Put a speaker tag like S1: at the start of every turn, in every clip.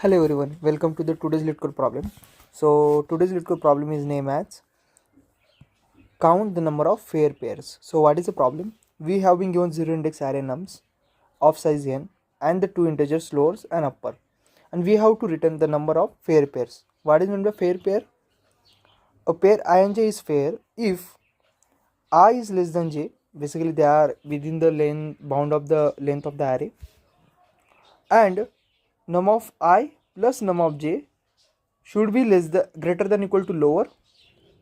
S1: Hello everyone, welcome to the today's LeetCode problem. So today's LeetCode problem is named as count the number of fair pairs. So what is the problem? We have been given 0 index array nums of size n and the two integers lowers and upper, and we have to return the number of fair pairs. What is meant by fair pair? A pair ij is fair if I is less than j. Basically they are within the bound of the length of the array, and num of I plus num of j should be greater than equal to lower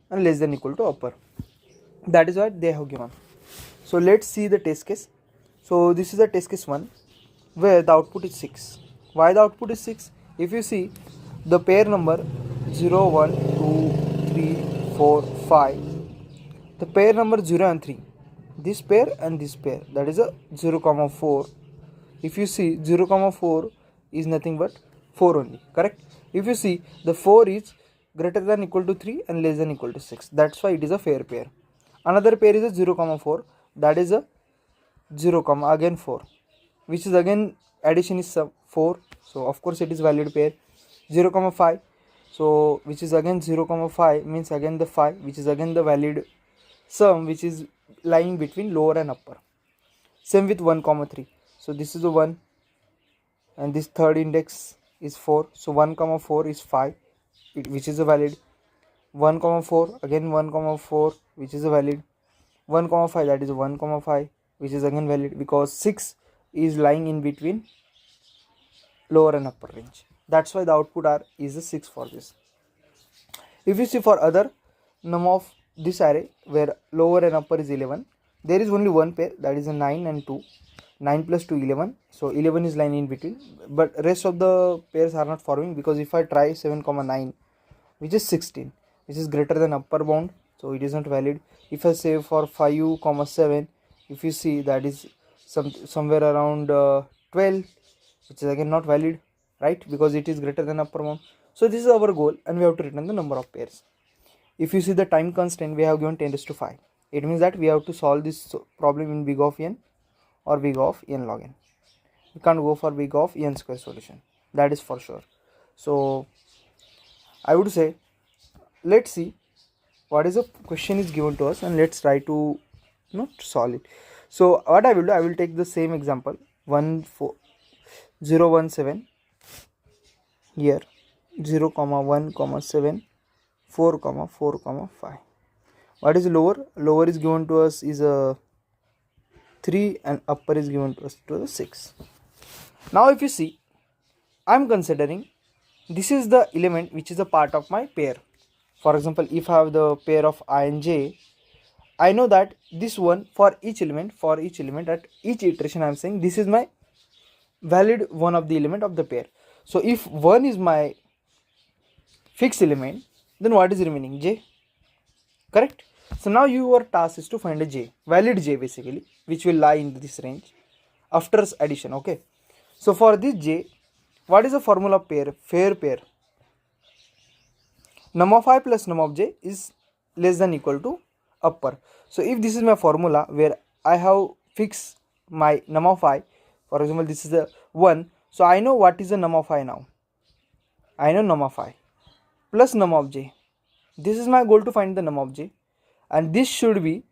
S1: and less than equal to upper. That is what they have given. So let's see the test case. So this is the test case 1 where the output is 6. Why the output is 6? If you see the pair number 0, 1, 2, 3, 4, 5, the pair number 0 and 3, this pair and this pair, that is a 0, 4. If you see 0, 4 is nothing but 4 only, correct? If you see the 4 is greater than equal to 3 and less than equal to 6, that's why it is a fair pair. Another pair is a 0, 4, that is a 0, again 4, which is again addition is 4, so of course it is valid pair. 0, 5, so which is again 0, 5 means again the 5, which is again the valid sum which is lying between lower and upper. Same with 1, 3, so this is the 1 and this third index is 4, so 1, 4 is 5, which is a valid. 1, 4, again 1, 4, which is a valid. 1, 5, that is 1, 5, which is again valid because 6 is lying in between lower and upper range. That's why the output is a 6 for this. If you see for other num of this array where lower and upper is 11, there is only one pair, that is a 9 and 2. 9 plus 2, 11, so 11 is lying in between, but rest of the pairs are not forming because if I try 7, 9, which is 16, which is greater than upper bound, so it is not valid. If I say for 5, 7, if you see that is somewhere around 12, which is again not valid, right, because it is greater than upper bound. So this is our goal and we have to return the number of pairs. If you see the time constraint, we have given 10⁵. It means that we have to solve this problem in big of n or big of n log n. We can't go for big of n square solution, that is for sure. So I would say let's see what is the question is given to us and let's try to solve it. So what I will do, I will take the same example 0, 1, 7 here, 0, 1, 7, 4, 4, 5. What is lower? Lower is given to us is a 3 and upper is given to us to the 6. Now if you see, I am considering this is the element which is a part of my pair. For example, if I have the pair of I and j, I know that this one for each element at each iteration I am saying this is my valid one of the element of the pair. So if 1 is my fixed element, then what is remaining? J, correct? So now your task is to find a j, valid j basically, which will lie in this range after addition. Okay, so for this j, what is the formula of pair? Fair pair. Num of I plus num of j is less than equal to upper. So if this is my formula where I have fixed my num of I, for example this is the 1, so I know what is the num of I now. I know num of I plus num of j. This is my goal to find the num of j, and this should be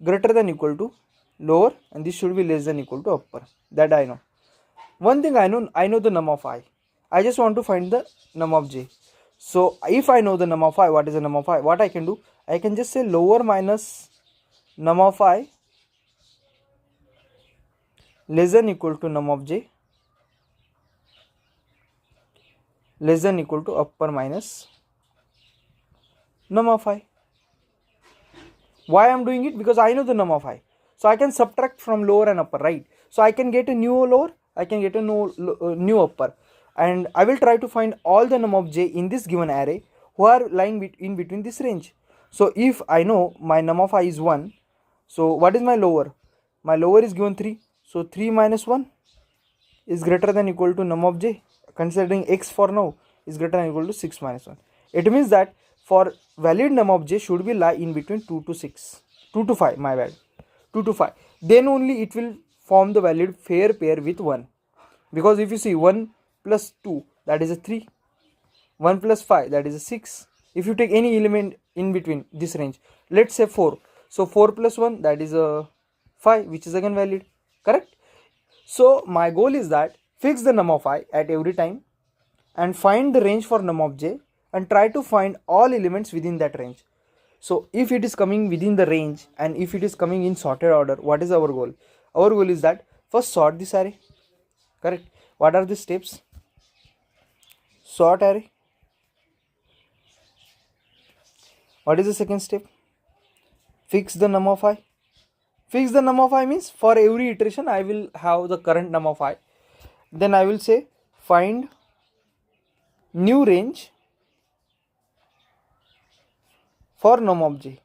S1: greater than equal to lower and this should be less than equal to upper. That I know. One thing I know the num of I. I just want to find the num of j. So if I know the num of I, what is the num of I? What I can do? I can just say lower minus num of I less than equal to num of j less than equal to upper minus num of I. Why I am doing it? Because I know the num of I. So I can subtract from lower and upper, right? So I can get a new lower, I can get a new upper, and I will try to find all the num of j in this given array who are lying in between this range. So if I know my num of I is 1, so what is my lower? My lower is given 3, so 3 minus 1 is greater than equal to num of j, considering x for now is greater than equal to 6 minus 1. It means that for valid num of j should be lie in between 2 to 5, my bad, 2 to 5. Then only it will form the valid fair pair with 1. Because if you see 1 plus 2, that is a 3. 1 plus 5, that is a 6. If you take any element in between this range, let's say 4. So 4 plus 1, that is a 5, which is again valid, correct? So my goal is that fix the num of I at every time and find the range for num of j and try to find all elements within that range. So if it is coming within the range and if it is coming in sorted order, what is our goal? Our goal is that first sort this array, correct? What are the steps? Sort array. What is the second step? Fix the num of I. Fix the num of I means for every iteration I will have the current num of I. Then I will say find new range for num of j,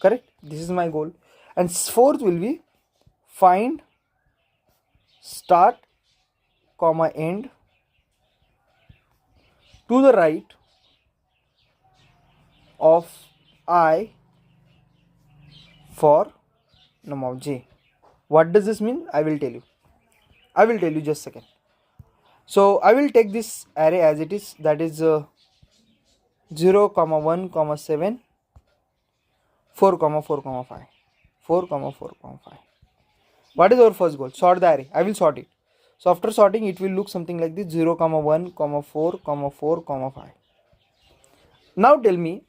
S1: correct? This is my goal. And fourth will be find start comma end to the right of I for num of j. What does this mean? I will tell you just a second. So I will take this array as it is, that is 0 comma 1 comma 7 4 comma 4 comma 5 4 comma 4 comma 5. What is our first goal? Sort the array. I will sort it. So after sorting, it will look something like this: 0 comma 1 comma 4 comma 4 comma 5. Now tell me,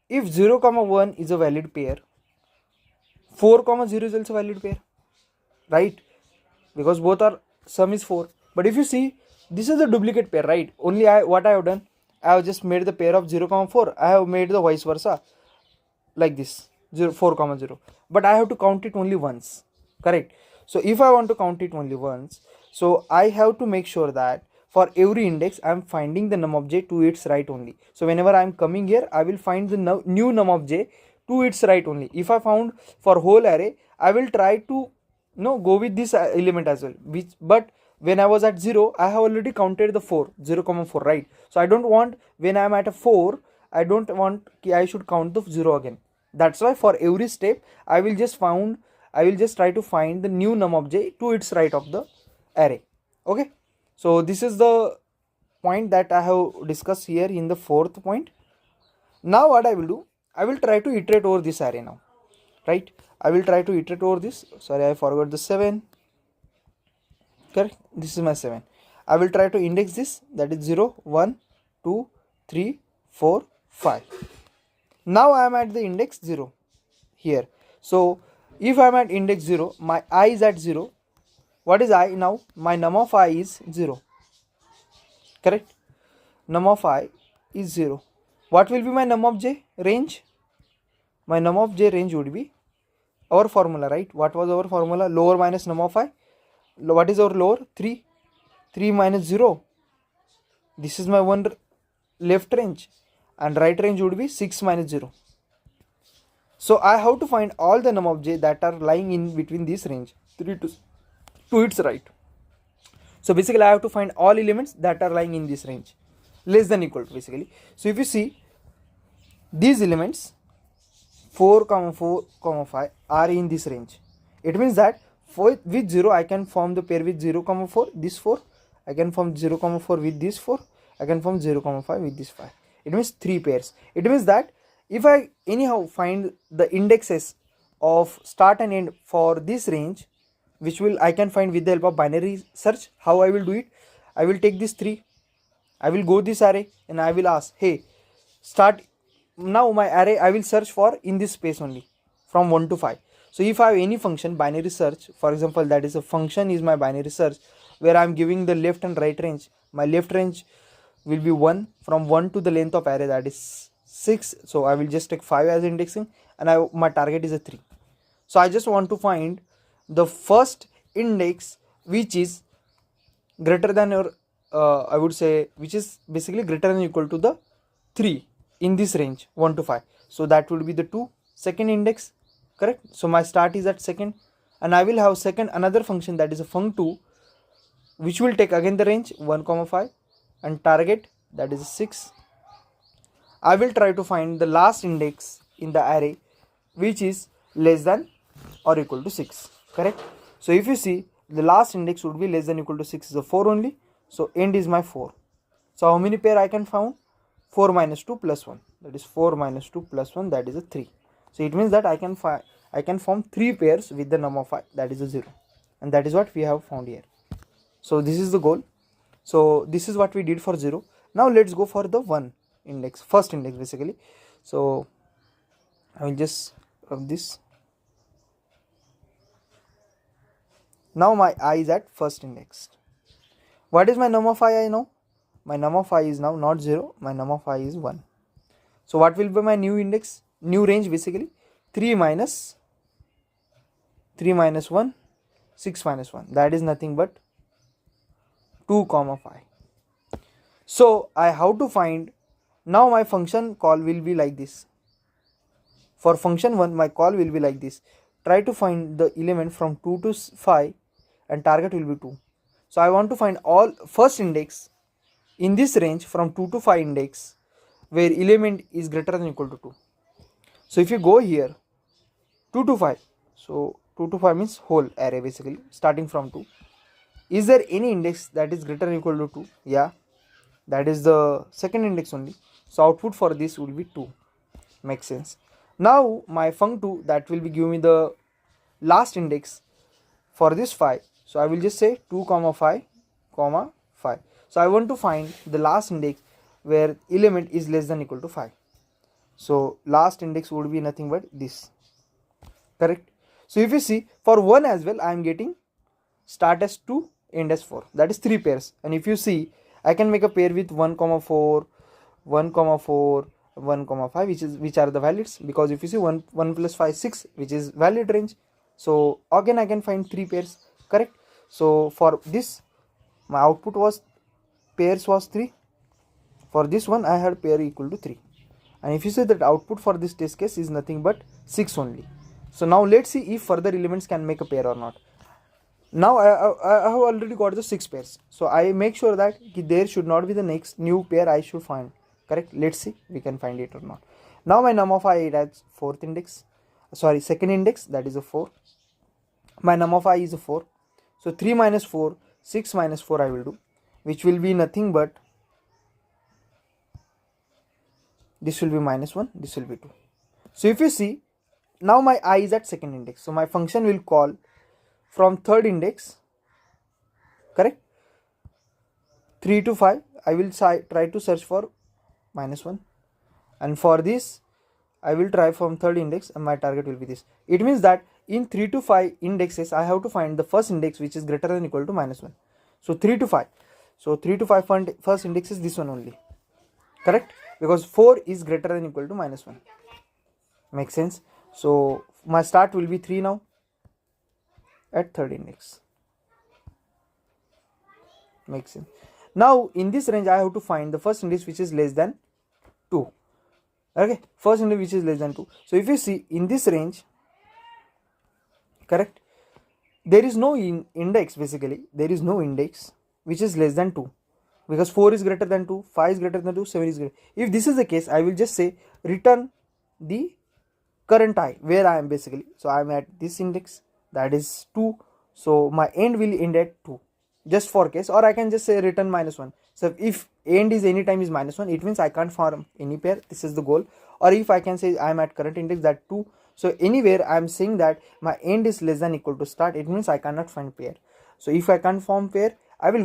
S1: if 0 comma 1 is a valid pair, 4 comma 0 is also valid pair, right? Because both are sum is 4. But if you see, this is a duplicate pair, right? Only what I have done, I have just made the pair of 0 comma 4. I have made the vice versa like this, 4 comma 0. But I have to count it only once, correct? So if I want to count it only once, so I have to make sure that for every index I am finding the num of j to its right only. So whenever I am coming here, I will find the new num of j to its right only. If I found for whole array, I will try to go with this element as well, but when I was at 0, I have already counted the 0 comma 4, right? So I don't want, when I am at a 4, I don't want I should count the 0 again. That's why for every step I will just try to find the new num of j to its right of the array. Okay, so this is the point that I have discussed here in the fourth point. Now what I will do, I will try to iterate over this array now, right? I will try to iterate over this. Sorry, I forgot the 7. Correct, this is my 7. I will try to index this, that is 0 1 2 3 4 5. Now I am at the index 0 here. So if I am at index 0, my I is at 0. What is I now? My num of I is 0, correct? Num of I is 0. What will be my num of j range? My num of j range would be our formula, right? What was our formula? Lower minus num of I. What is our lower? 3. 3 minus 0. This is my one left range, and right range would be 6 minus 0. So I have to find all the num of j that are lying in between this range, 3 to its right. So basically I have to find all elements that are lying in this range, less than equal to, basically. So if you see, these elements 4 comma 4 comma 5 are in this range. It means that with 0 I can form the pair with 0 comma 4, this 4. I can form 0 comma 4 with this 4. I can form 0 comma 5 with this 5. It means 3 pairs. It means that if I anyhow find the indexes of start and end for this range, which I can find with the help of binary search. How I will do it? I will take this 3. I will go this array and I will ask, hey, start. Now my array I will search for in this space only from 1 to 5. So if I have any function binary search, for example, that is a function is my binary search, where I am giving the left and right range. My left range will be 1, from 1 to the length of array, that is 6. So I will just take 5 as indexing, and my target is a 3. So I just want to find the first index which is greater than or I would say which is basically greater than or equal to the 3 in this range 1 to 5. So that would be the 2 second index, correct? So my start is at second, and I will have second another function that is a func2, which will take again the range 1 comma 5 and target that is 6. I will try to find the last index in the array which is less than or equal to 6, correct? So if you see, the last index would be less than or equal to 6 is a 4 only. So end is my 4. So how many pair I can found? 4 minus 2 plus 1, that is 4 minus 2 plus 1, that is a 3. So it means that I can form 3 pairs with the num of 5, that is a 0, and that is what we have found here. So this is the goal. So this is what we did for 0. Now let's go for the 1 index, first index basically. So I will just rub this. Now my I is at first index. What is my num of I know? My num of I is now not 0, my num of I is 1. So what will be my new index, new range basically? 3 minus 1, 6 minus 1, that is nothing but 2 comma 5. So I have to find, now my function call will be like this. For function 1 my call will be like this. Try to find the element from 2 to 5 and target will be 2. So I want to find all first index in this range from 2 to 5 index where element is greater than or equal to 2. So if you go here 2 to 5, so 2 to 5 means whole array basically starting from 2. Is there any index that is greater than or equal to 2? Yeah, that is the second index only. So output for this will be 2. Makes sense. Now my func2 that will be giving me the last index for this 5. So I will just say 2 comma 5 comma 5. So I want to find the last index where element is less than or equal to 5. So last index would be nothing but this, correct? So if you see for 1 as well, I am getting start as 2, end as 4, that is 3 pairs. And if you see, I can make a pair with 1 comma 4, 1 comma 4, 1 comma 5, which are the valids, because if you see 1 plus 5 6, which is valid range. So again I can find 3 pairs, correct? So for this my output was pairs was 3. For this one I had pair equal to 3. And if you say that output for this test case is nothing but 6 only. So now let's see if further elements can make a pair or not. Now I have already got the 6 pairs. So I make sure that there should not be the next new pair I should find, correct? Let's see we can find it or not. Now my num of I is fourth index, sorry second index, that is a 4. My num of I is a 4. So 3 minus 4, 6 minus 4 I will do, which will be nothing but this will be minus 1, this will be 2. So if you see, now my I is at second index. So my function will call from third index, correct? 3 to 5, I will try to search for minus 1. And for this, I will try from third index and my target will be this. It means that in 3 to 5 indexes, I have to find the first index which is greater than or equal to minus 1. So 3 to 5. So 3 to 5 first index is this one only, correct? Because 4 is greater than or equal to minus 1. Makes sense? So my start will be 3 now at third index. Makes sense. Now in this range I have to find the first index which is less than 2. Okay, first index which is less than 2. So if you see in this range, correct, there is no index basically, there is no index which is less than 2, because 4 is greater than 2, 5 is greater than 2, 7 is greater. If this is the case, I will just say return the current I where I am basically. So I am at this index, that is 2. So my end will end at 2, just for case, or I can just say return minus 1. So if end is any time is minus 1, it means I can't form any pair. This is the goal. Or if I can say I am at current index, that 2. So anywhere I am saying that my end is less than equal to start, it means I cannot find pair. So if I can't form pair, I will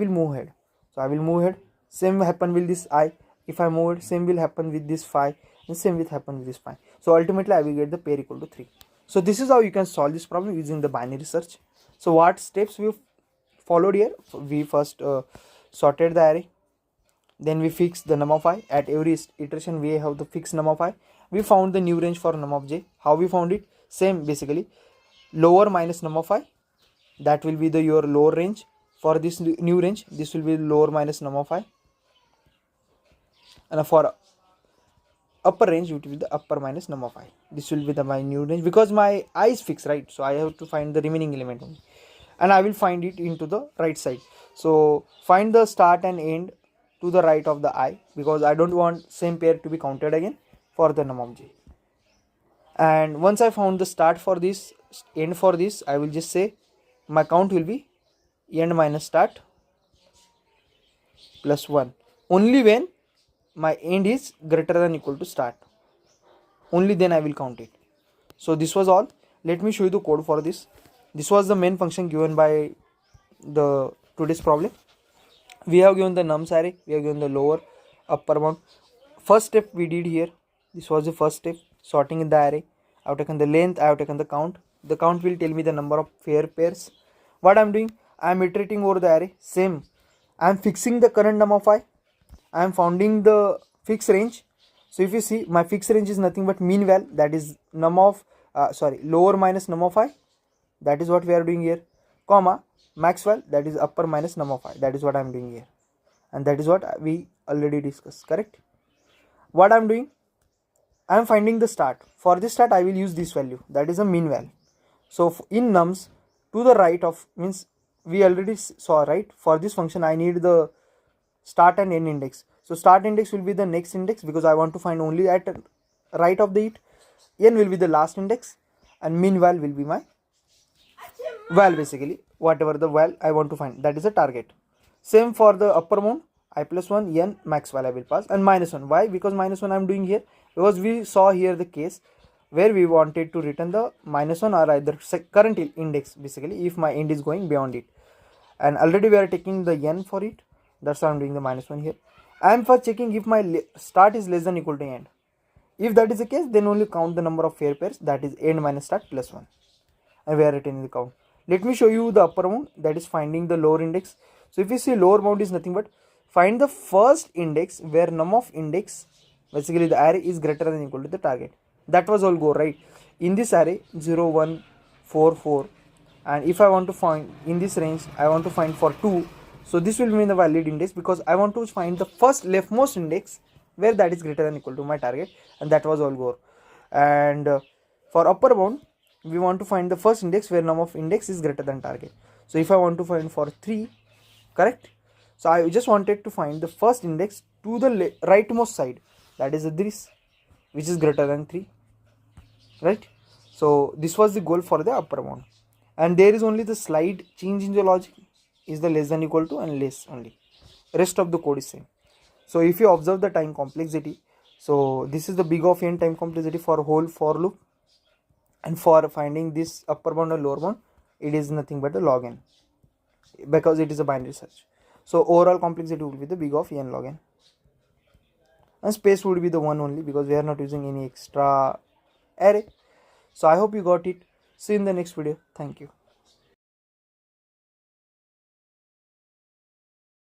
S1: move ahead. So I will move ahead. Same will happen with this I. If I move it, same will happen with this 5, and same will happen with this 5. So ultimately I will get the pair equal to 3. So this is how you can solve this problem using the binary search. So what steps we followed here? We first sorted the array, then we fixed the num of I. At every iteration we have the fixed num of I. We found the new range for num of j. How we found it? Same basically, lower minus num of I, that will be the your lower range. For this new range, this will be lower minus num of I, and for upper range it will be the upper minus num of I. This will be my new range, because my I is fixed, right? So I have to find the remaining element only, and I will find it into the right side. So find the start and end to the right of the I, because I don't want same pair to be counted again for the num of j. And once I found the start for this, end for this, I will just say my count will be end minus start plus 1 only when my end is greater than equal to start, only then I will count it. So this was all. Let me show you the code for this. This was the main function given by the today's problem. We have given the nums array, we have given the lower upper bound. First step we did here, this was the first step, sorting in the array. I have taken the length, I have taken the count. The count will tell me the number of fair pairs. What I am doing, I am iterating over the array. Same, I am fixing the current num of I am finding the fixed range. So if you see, my fixed range is nothing but mean val, that is num of lower minus num of I, that is what we are doing here, comma max val, that is upper minus num of I, that is what I am doing here, and that is what we already discussed, correct? What I am doing, I am finding the start. For this start I will use this value, that is a mean val. So in nums, to the right of, means we already saw, right? For this function I need the start and end index. So start index will be the next index because I want to find only at right of the it. N will be the last index and mean val will be my val, basically whatever the val I want to find, that is a target. Same for the upper bound, I plus 1 n max val I will pass, and minus 1. Why? Because minus 1 I am doing here because we saw here the case where we wanted to return the minus 1 or either current index, basically if my end is going beyond it, and already we are taking the n for it, that's why I am doing the minus 1 here. I am first checking if my start is less than equal to end. If that is the case, then only count the number of fair pairs, that is end minus start plus 1, and we are retaining the count. Let me show you the upper bound, that is finding the lower index. So if you see, lower bound is nothing but find the first index where num of index, basically the array, is greater than equal to the target. That was all go, right? In this array 0 1 4 4, and if I want to find in this range, I want to find for 2, so this will mean the valid index because I want to find the first leftmost index where that is greater than equal to my target, and that was all go. And for upper bound, we want to find the first index where num of index is greater than target. So if I want to find for 3, correct? So I just wanted to find the first index to the rightmost side, that is this, which is greater than 3, right? So this was the goal for the upper bound, and there is only the slight change in the logic, is the less than equal to and less only, rest of the code is same. So if you observe the time complexity, so this is the big of n time complexity for whole for loop, and for finding this upper bound and lower bound, it is nothing but the log n, because it is a binary search. So overall complexity will be the big of n log n, and space would be the 1 only because we are not using any extra array. So I hope you got it. See you in the next video. Thank you.